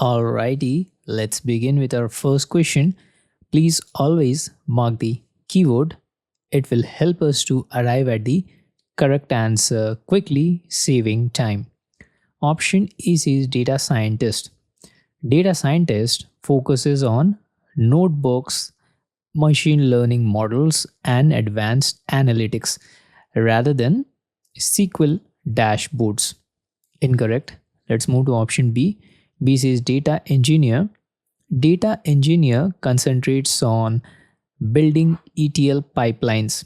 Alrighty, let's begin with our first question. Please always mark the keyword. It will help us to arrive at the correct answer quickly, saving time. Option A is data scientist. Data scientist focuses on notebooks, machine learning models, and advanced analytics rather than SQL dashboards. Incorrect. Let's move to option B. B says data engineer. Data engineer concentrates on building ETL pipelines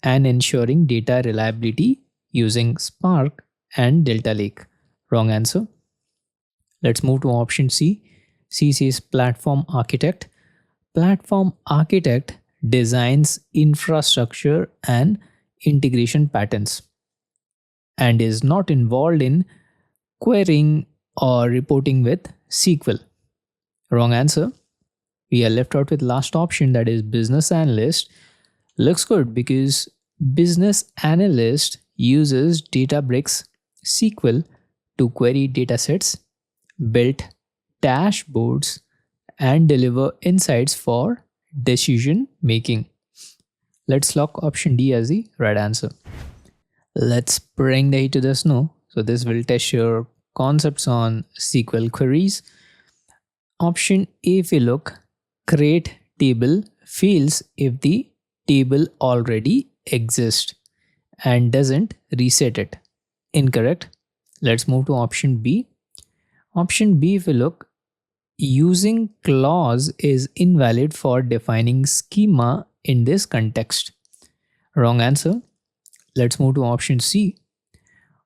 and ensuring data reliability using Spark and Delta Lake. Wrong answer. Let's move to option C. C says platform architect. Platform architect designs infrastructure and integration patterns and is not involved in querying or reporting with SQL. Wrong answer. We are left out with last option, that is business analyst. Looks good because business analyst uses Databricks SQL to query datasets, build dashboards, and deliver insights for decision making. Let's lock option D as the right answer. Let's bring the heat to the snow. So this will test your concepts on SQL queries. Option A, if you look, create table fails if the table already exists and doesn't reset it. Incorrect. Let's move to option B. Option B, if you look, using clause is invalid for defining schema in this context. Wrong answer. Let's move to option C.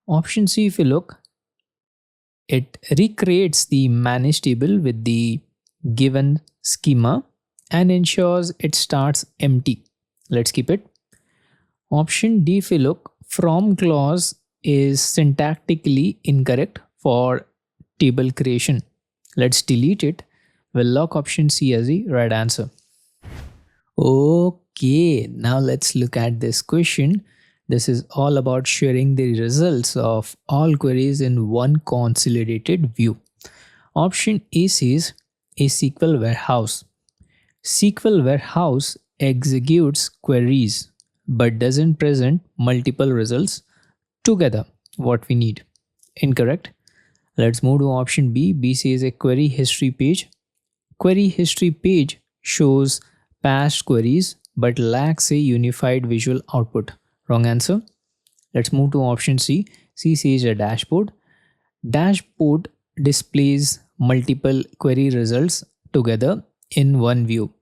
Option C, if you look, it recreates the manage table with the given schema and ensures it starts empty. Let's keep it. Option D, if you look, from clause is syntactically incorrect for table creation. Let's delete it. We'll lock option C as the right answer. Okay, now let's look at this question. This is all about sharing the results of all queries in one consolidated view. Option A says a SQL warehouse. SQL warehouse executes queries but doesn't present multiple results together. What we need. Incorrect. Let's move to option B. B says a query history page. Query history page shows past queries but lacks a unified visual output. Wrong answer. Let's move to option C. C says a dashboard. Dashboard displays multiple query results together in one view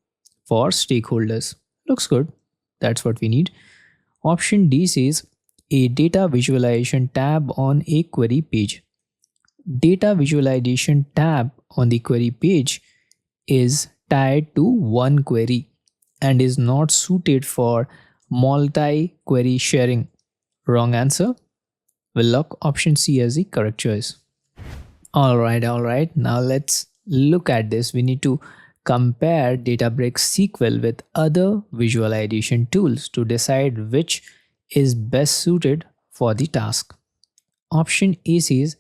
for stakeholders. Looks good. That's what we need. Option D says a data visualization tab on a query page. Data visualization tab on the query page is tied to one query and is not suited for multi-query sharing. Wrong answer. We'll lock option C as the correct choice. Alright. Now let's look at this. We need to compare Databricks SQL with other visualization tools to decide which is best suited for the task. Option A says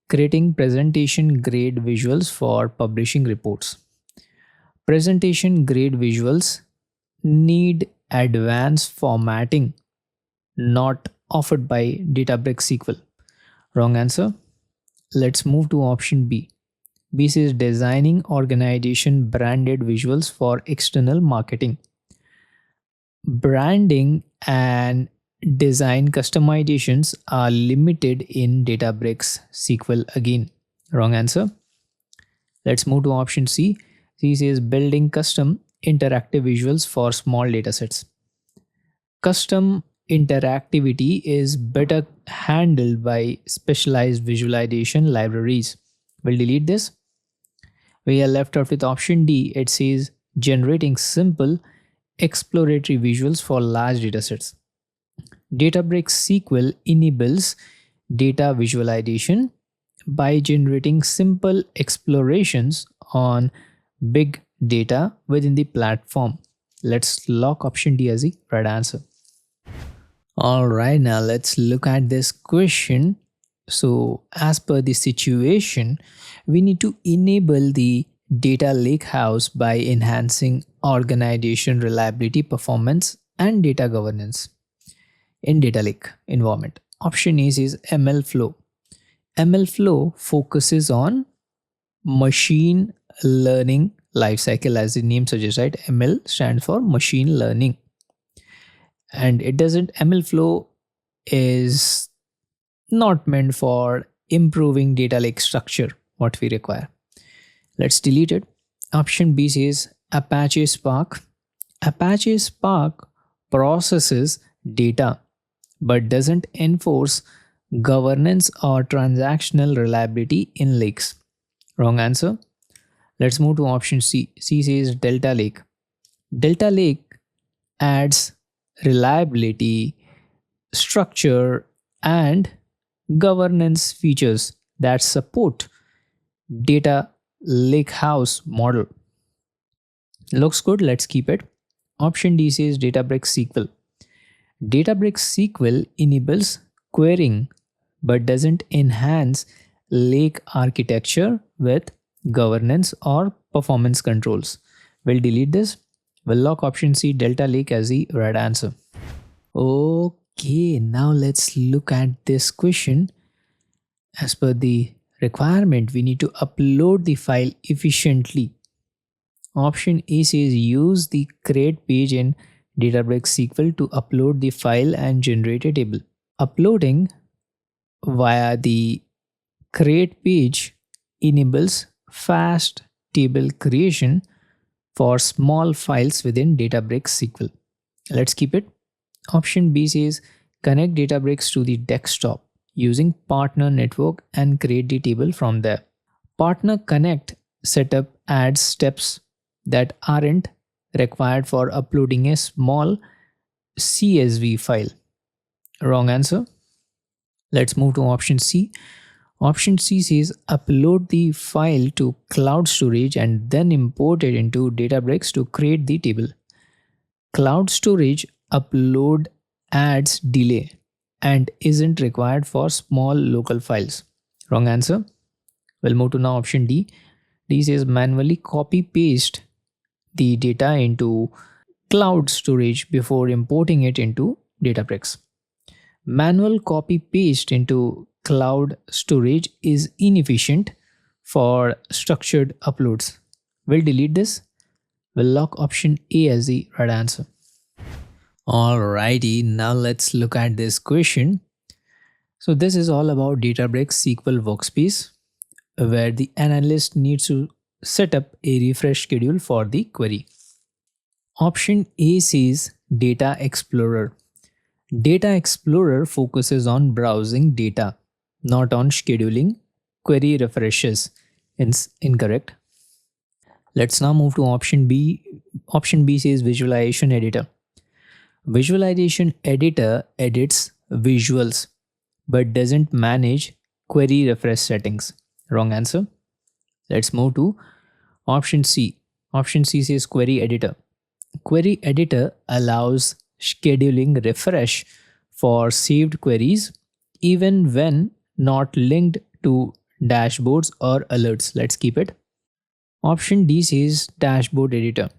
creating presentation grade visuals for publishing reports. Presentation grade visuals need advanced formatting not offered by Databricks SQL. Wrong answer. Let's move to option B. B says designing organization branded visuals for external marketing. Branding and design customizations are limited in Databricks SQL again. Wrong answer. Let's move to option C. C says building custom interactive visuals for small datasets. Custom interactivity is better handled by specialized visualization libraries. We'll delete this. We are left out with option D. It says generating simple exploratory visuals for large datasets. Databricks SQL enables data visualization by generating simple explorations on big data within the platform. Let's lock option D as the right answer. Alright, now let's look at this question. So as per the situation, we need to enable the data lakehouse by enhancing organization reliability, performance, and data governance in data lake environment. Option A is ML flow. ML flow focuses on machine learning lifecycle, as the name suggests, right? ML stands for machine learning. And it doesn't, ML flow is not meant for improving data lake structure, what we require. Let's delete it. Option B says Apache Spark. Apache Spark processes data but doesn't enforce governance or transactional reliability in lakes. Wrong answer. Let's move to option C. C says Delta Lake. Delta Lake adds reliability, structure, and governance features that support data lakehouse model. Looks good, let's keep it. Option D says Databricks SQL. Databricks SQL enables querying but doesn't enhance lake architecture with governance or performance controls. We'll delete this. We'll lock option C, Delta Lake, as the right answer. Okay, now let's look at this question. As per the requirement, we need to upload the file efficiently. Option A says use the create page in Databricks SQL to upload the file and generate a table. Uploading via the create page enables fast table creation for small files within Databricks SQL. Let's keep it. Option B says connect Databricks to the desktop using partner network and create the table from there. Partner connect setup adds steps that aren't required for uploading a small CSV file. Wrong answer. Let's move to option C. Option C says upload the file to cloud storage and then import it into Databricks to create the table. Cloud storage upload adds delay and isn't required for small local files. Wrong answer. We'll move to now option D. D says manually copy paste the data into cloud storage before importing it into Databricks. Manual copy paste into cloud storage is inefficient for structured uploads. We'll delete this. We'll lock option A as the right answer. Alrighty, now let's look at this question. So this is all about Databricks SQL workspace, where the analyst needs to set up a refresh schedule for the query. Option A says Data Explorer. Data Explorer focuses on browsing data, not on scheduling query refreshes. Incorrect. Let's now move to option B. Option B says Visualization Editor. Visualization Editor edits visuals but doesn't manage query refresh settings. Wrong answer. Let's move to option C. Option C says Query Editor. Query Editor allows scheduling refresh for saved queries even when not linked to dashboards or alerts. Let's keep it. Option D says Dashboard Editor.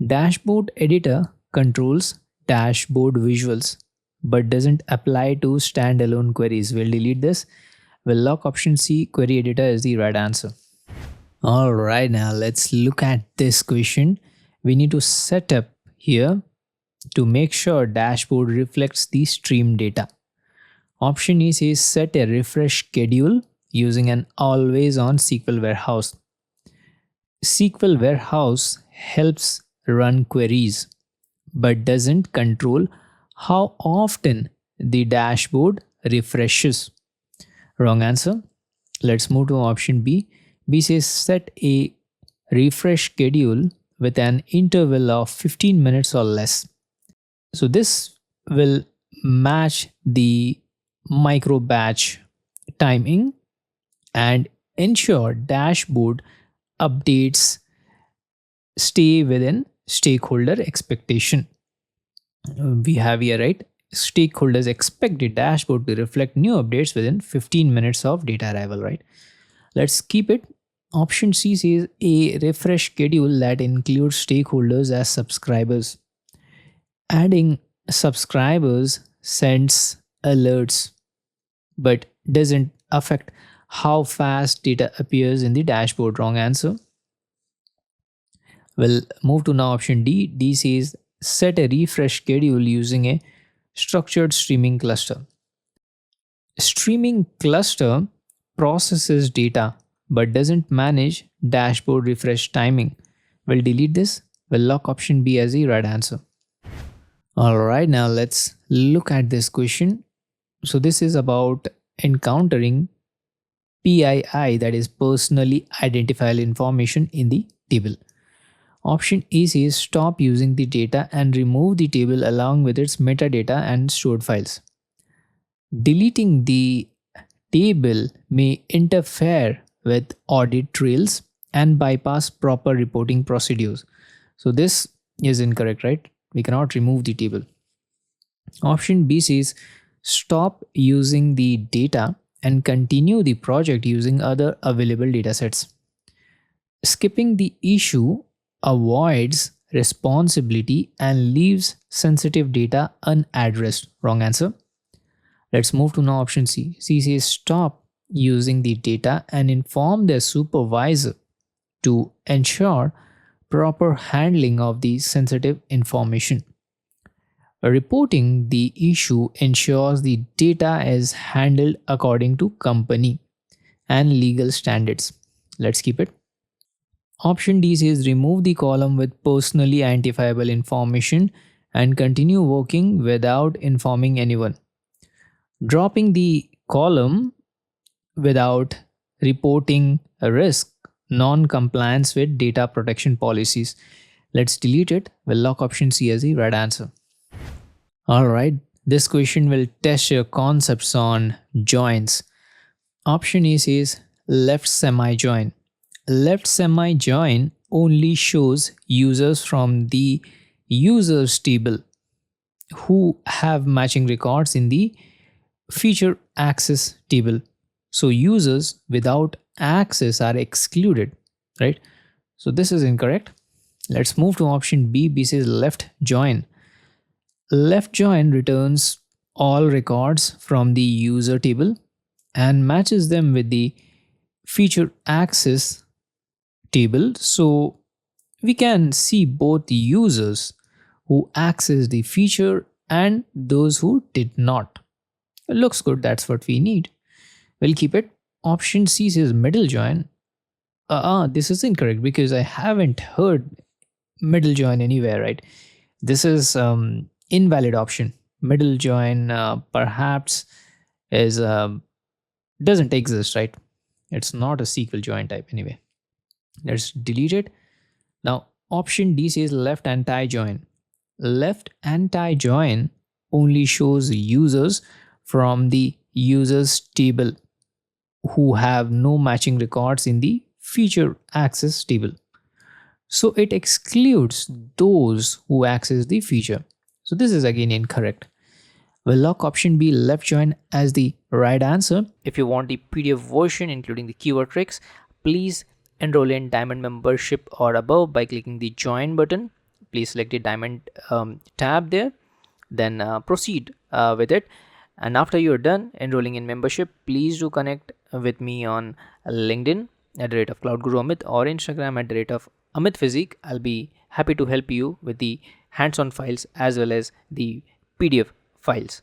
Dashboard Editor controls dashboard visuals but doesn't apply to standalone queries. We'll delete this. We'll lock option C, Query Editor, as the right answer. Alright, now let's look at this question. We need to set up here to make sure dashboard reflects the stream data. Option E says set a refresh schedule using an always on SQL warehouse. SQL warehouse helps run queries but doesn't control how often the dashboard refreshes. Wrong answer. Let's move to option B. B says set a refresh schedule with an interval of 15 minutes or less. So this will match the micro batch timing and ensure dashboard updates stay within stakeholder expectation. We have here, right, stakeholders expect the dashboard to reflect new updates within 15 minutes of data arrival, right? Let's keep it. Option C says a refresh schedule that includes stakeholders as subscribers. Adding subscribers sends alerts but doesn't affect how fast data appears in the dashboard. Wrong answer. We'll move to now option D. D says set a refresh schedule using a structured streaming cluster. Streaming cluster processes data but doesn't manage dashboard refresh timing. We'll delete this. We'll lock option B as the right answer. Alright, now let's look at this question. So this is about encountering PII, that is personally identifiable information in the table. Option A says stop using the data and remove the table along with its metadata and stored files. Deleting the table may interfere with audit trails and bypass proper reporting procedures. So this is incorrect, right? We cannot remove the table. Option B says stop using the data and continue the project using other available datasets. Skipping the issue avoids responsibility and leaves sensitive data unaddressed. Wrong answer. Let's move to now option C. C says stop using the data and inform their supervisor to ensure proper handling of the sensitive information. Reporting the issue ensures the data is handled according to company and legal standards. Let's keep it. Option D says remove the column with personally identifiable information and continue working without informing anyone. Dropping the column without reporting a risk non-compliance with data protection policies. Let's delete it. We'll lock option C as the right answer. Alright, this question will test your concepts on joins. Option A says left semi-join. Left semi-join only shows users from the users table who have matching records in the feature access table. So users without access are excluded, right? So this is incorrect. Let's move to option B. B says left join. Left join returns all records from the user table and matches them with the feature access table, so we can see both the users who access the feature and those who did not. It looks good. That's what we need. We'll keep it. Option C says middle join. This is incorrect because I haven't heard middle join anywhere, right? This is invalid option. Middle join perhaps is doesn't exist, right? It's not a SQL join type anyway. Let's delete it. Now option D says left anti-join. Left anti-join only shows users from the users table who have no matching records in the feature access table. So it excludes those who access the feature. So this is again incorrect. We'll lock option B left join as the right answer. If you want the PDF version including the keyword tricks, please enroll in Diamond membership or above by clicking the join button. Please select the Diamond tab there, then proceed with it. And after you're done enrolling in membership, please do connect with me on LinkedIn at the rate of Cloud Guru Amit or Instagram at the rate of Amit Physique. I'll be happy to help you with the hands-on files as well as the PDF files.